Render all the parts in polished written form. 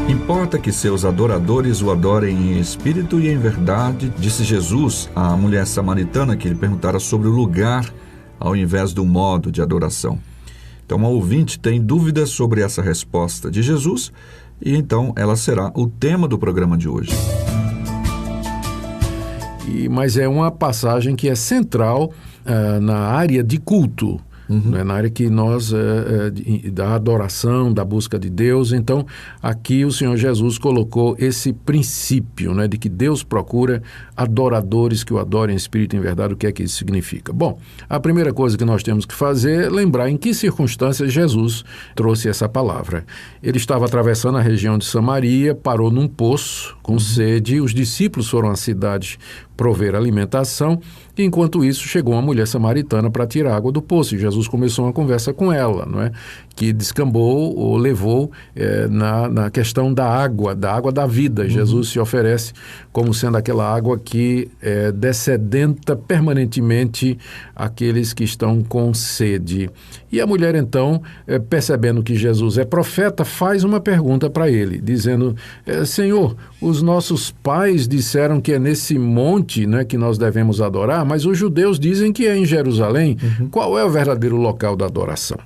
Importa que seus adoradores o adorem em espírito e em verdade, disse Jesus à mulher samaritana que lhe perguntara sobre o lugar ao invés do modo de adoração. Então, a ouvinte tem dúvidas sobre essa resposta de Jesus e então ela será o tema do programa de hoje. Mas é uma passagem que é central na área de culto. Né, na área que nós, da adoração, da busca de Deus. Então, aqui o Senhor Jesus colocou esse princípio, né, de que Deus procura adoradores que o adorem em espírito e em verdade. O que é que isso significa? Bom, a primeira coisa que nós temos que fazer é lembrar em que circunstâncias Jesus trouxe essa palavra. Ele estava atravessando a região de Samaria, parou num poço com sede, os discípulos foram à cidade prover alimentação, e enquanto isso chegou uma mulher samaritana para tirar água do poço, e Jesus começou uma conversa com ela, não é? Que descambou ou levou na questão da água da vida. Jesus se oferece como sendo aquela água que dessedenta permanentemente aqueles que estão com sede. E a mulher então, percebendo que Jesus é profeta, faz uma pergunta para ele, dizendo, Senhor, os nossos pais disseram que é nesse monte, né, que nós devemos adorar, mas os judeus dizem que é em Jerusalém. Qual é o verdadeiro local da adoração?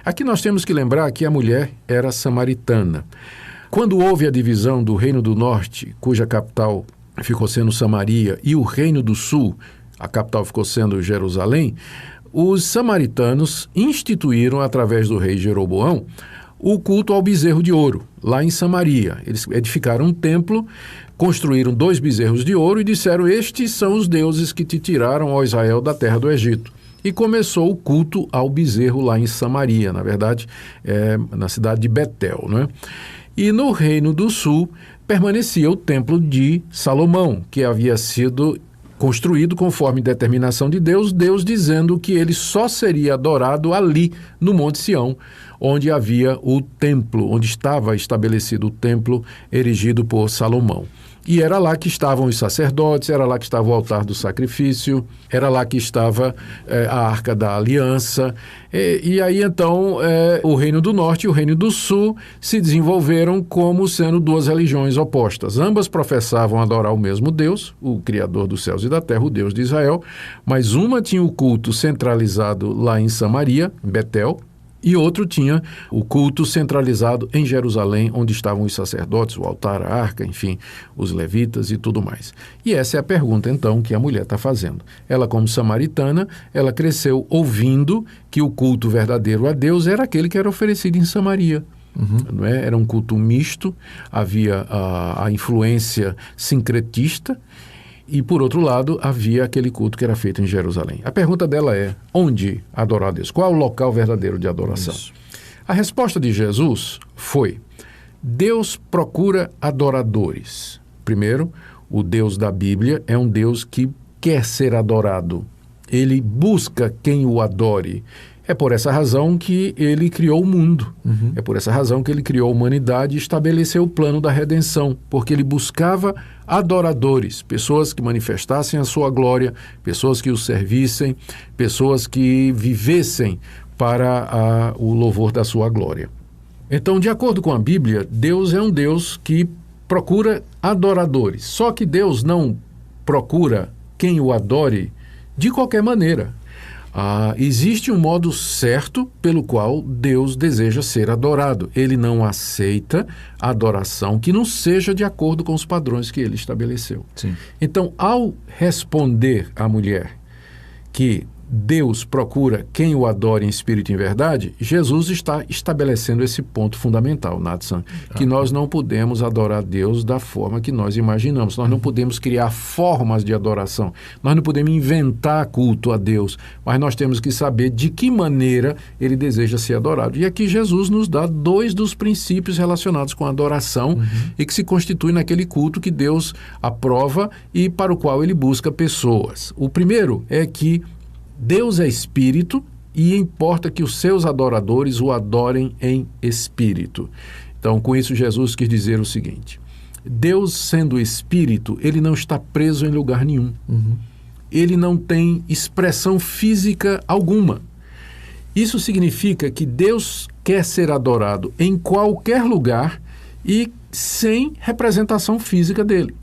Aqui nós temos que lembrar que a mulher era samaritana. Quando houve a divisão do Reino do Norte, cuja capital ficou sendo Samaria, e o Reino do Sul, a capital ficou sendo Jerusalém, os samaritanos instituíram, através do rei Jeroboão, o culto ao bezerro de ouro, lá em Samaria. Eles edificaram um templo, construíram 2 bezerros de ouro e disseram, estes são os deuses que te tiraram, ó Israel, da terra do Egito. E começou o culto ao bezerro lá em Samaria, na verdade, na cidade de Betel, né? E no Reino do Sul permanecia o templo de Salomão, que havia sido construído conforme determinação de Deus, Deus dizendo que ele só seria adorado ali, no Monte Sião, onde havia o templo, onde estava estabelecido o templo erigido por Salomão. E era lá que estavam os sacerdotes, era lá que estava o altar do sacrifício, era lá que estava a Arca da Aliança. E aí, então, o Reino do Norte e o Reino do Sul se desenvolveram como sendo 2 religiões opostas. Ambas professavam adorar o mesmo Deus, o Criador dos céus e da terra, o Deus de Israel, mas uma tinha o culto centralizado lá em Samaria, em Betel, e outro tinha o culto centralizado em Jerusalém, onde estavam os sacerdotes, o altar, a arca, enfim, os levitas e tudo mais. E essa é a pergunta, então, que a mulher está fazendo. Ela, como samaritana, ela cresceu ouvindo que o culto verdadeiro a Deus era aquele que era oferecido em Samaria. Não é? Era um culto misto, havia a influência sincretista, e, por outro lado, havia aquele culto que era feito em Jerusalém. A pergunta dela é, onde adorar a Deus? Qual é o local verdadeiro de adoração? Isso. A resposta de Jesus foi, Deus procura adoradores. Primeiro, o Deus da Bíblia é um Deus que quer ser adorado. Ele busca quem o adore. É por essa razão que ele criou o mundo. É por essa razão que ele criou a humanidade e estabeleceu o plano da redenção, porque ele buscava adoradores, pessoas que manifestassem a sua glória, pessoas que o servissem, pessoas que vivessem para o louvor da sua glória. Então, de acordo com a Bíblia, Deus é um Deus que procura adoradores. Só que Deus não procura quem o adore de qualquer maneira. Existe um modo certo pelo qual Deus deseja ser adorado. Ele não aceita adoração que não seja de acordo com os padrões que ele estabeleceu. Sim. Então, ao responder à mulher que Deus procura quem o adore em espírito e em verdade, Jesus está estabelecendo esse ponto fundamental, Natsan, que nós não podemos adorar Deus da forma que nós imaginamos. Nós não podemos criar formas de adoração. Nós não podemos inventar culto a Deus, mas nós temos que saber de que maneira Ele deseja ser adorado. E aqui Jesus nos dá 2 dos princípios relacionados com a adoração e que se constitui naquele culto que Deus aprova e para o qual Ele busca pessoas. O primeiro é que Deus é espírito e importa que os seus adoradores o adorem em espírito. Então, com isso, Jesus quis dizer o seguinte: Deus, sendo espírito, ele não está preso em lugar nenhum. Ele não tem expressão física alguma. Isso significa que Deus quer ser adorado em qualquer lugar e sem representação física dele.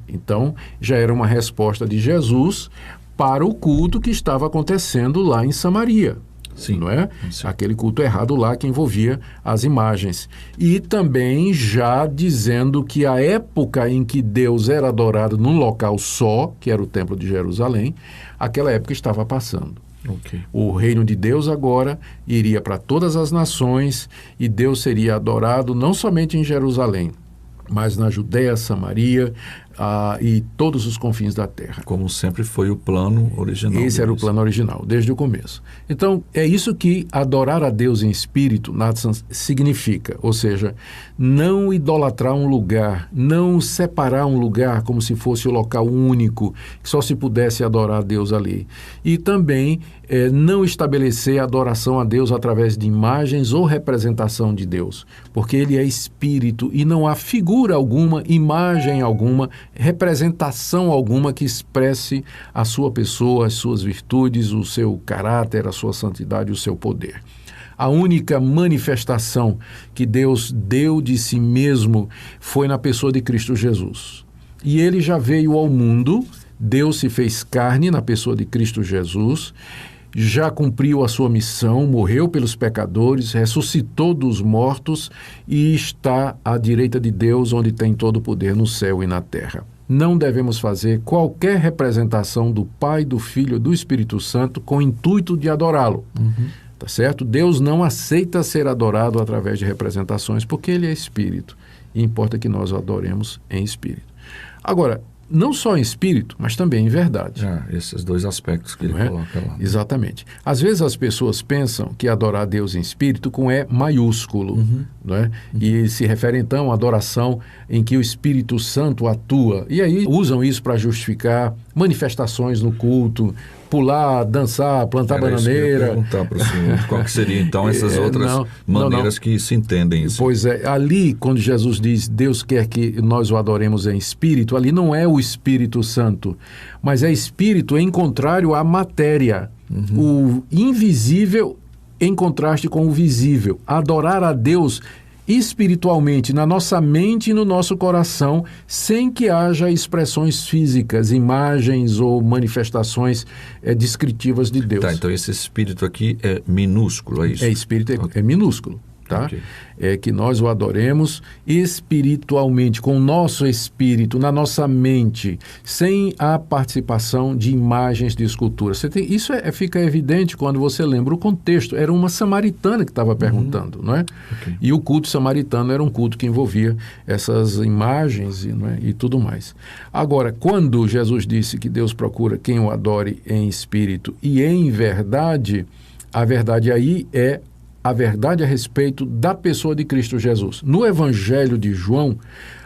Então, já era uma resposta de Jesus para o culto que estava acontecendo lá em Samaria. Sim. Não é? Sim. Aquele culto errado lá que envolvia as imagens. E também já dizendo que a época em que Deus era adorado num local só, que era o Templo de Jerusalém, aquela época estava passando. Okay. O reino de Deus agora iria para todas as nações e Deus seria adorado não somente em Jerusalém, mas na Judéia, Samaria e todos os confins da terra. Como sempre foi o plano original. Esse era o plano original, desde o começo. Então, é isso que adorar a Deus em espírito, Natsan, significa. Ou seja, não idolatrar um lugar, não separar um lugar como se fosse o local único, que só se pudesse adorar a Deus ali. E também não estabelecer a adoração a Deus através de imagens ou representação de Deus, porque Ele é espírito e não há figura alguma, imagem alguma, representação alguma que expresse a sua pessoa, as suas virtudes, o seu caráter, a sua santidade, o seu poder. A única manifestação que Deus deu de si mesmo foi na pessoa de Cristo Jesus. E Ele já veio ao mundo, Deus se fez carne na pessoa de Cristo Jesus, já cumpriu a sua missão, morreu pelos pecadores, ressuscitou dos mortos e está à direita de Deus, onde tem todo o poder no céu e na terra. Não devemos fazer qualquer representação do Pai, do Filho e do Espírito Santo com o intuito de adorá-lo. Tá certo? Deus não aceita ser adorado através de representações, porque Ele é Espírito e importa que nós o adoremos em Espírito. Agora, não só em espírito, mas também em verdade. Esses 2 aspectos que ele coloca lá. Exatamente. Às vezes as pessoas pensam que adorar a Deus em espírito com E maiúsculo, não é? E se refere então à adoração em que o Espírito Santo atua. E aí usam isso para justificar manifestações no culto, pular, dançar, plantar bananeira. Eu ia perguntar para o senhor qual que seria então essas outras maneiras que se entendem isso. Pois é, ali quando Jesus diz Deus quer que nós o adoremos em espírito, ali não é o Espírito Santo, mas é espírito em contrário à matéria, o invisível em contraste com o visível. Adorar a Deus espiritualmente, na nossa mente e no nosso coração, sem que haja expressões físicas, imagens ou manifestações descritivas de Deus. Tá, então esse espírito aqui é minúsculo, é isso? Espírito é minúsculo. Tá? Okay. É que nós o adoremos espiritualmente, com o nosso espírito, na nossa mente, sem a participação de imagens de escultura. Isso fica evidente quando você lembra o contexto. Era uma samaritana que estava perguntando, não é? Okay. E o culto samaritano era um culto que envolvia essas imagens e tudo mais. Agora, quando Jesus disse que Deus procura quem o adore em espírito e em verdade, a verdade aí é a verdade a respeito da pessoa de Cristo Jesus. No Evangelho de João,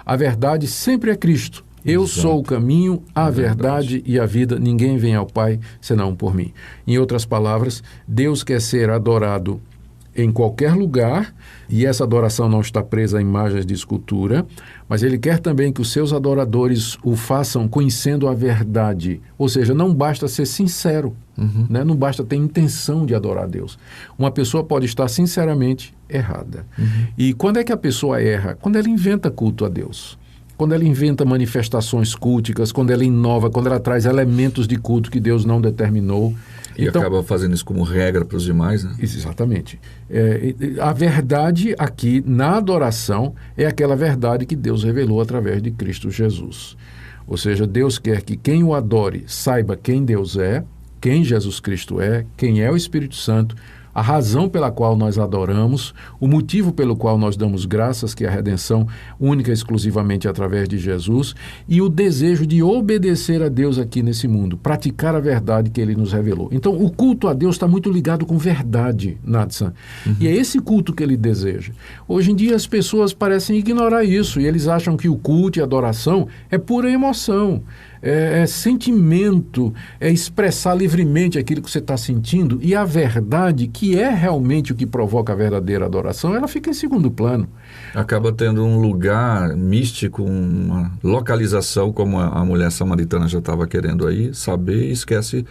a verdade sempre é Cristo. Eu sou o caminho, a verdade e a vida. Ninguém vem ao Pai senão por mim. Em outras palavras, Deus quer ser adorado em qualquer lugar, e essa adoração não está presa a imagens de escultura, mas Ele quer também que os seus adoradores o façam conhecendo a verdade. Ou seja, não basta ser sincero, né? Não basta ter intenção de adorar a Deus. Uma pessoa pode estar sinceramente errada. E quando é que a pessoa erra? Quando ela inventa culto a Deus. Quando ela inventa manifestações culticas, quando ela inova, quando ela traz elementos de culto que Deus não determinou. E então, acaba fazendo isso como regra para os demais, né? Exatamente. A verdade aqui, na adoração, é aquela verdade que Deus revelou através de Cristo Jesus. Ou seja, Deus quer que quem o adore saiba quem Deus é quem Jesus Cristo é, quem é o Espírito Santo, a razão pela qual nós adoramos, o motivo pelo qual nós damos graças, que é a redenção única e exclusivamente através de Jesus, e o desejo de obedecer a Deus aqui nesse mundo, praticar a verdade que Ele nos revelou. Então, o culto a Deus está muito ligado com verdade, Natsan. E é esse culto que Ele deseja. Hoje em dia, as pessoas parecem ignorar isso, e eles acham que o culto e a adoração é pura emoção. É sentimento, é expressar livremente aquilo que você está sentindo, e a verdade, que é realmente o que provoca a verdadeira adoração, ela fica em segundo plano. Acaba tendo um lugar místico, uma localização, como a mulher samaritana já estava querendo aí saber, e esquece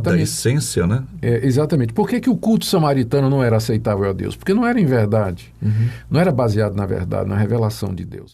da essência, né? Exatamente. Por que o culto samaritano não era aceitável a Deus? Porque não era em verdade, não era baseado na verdade, na revelação de Deus.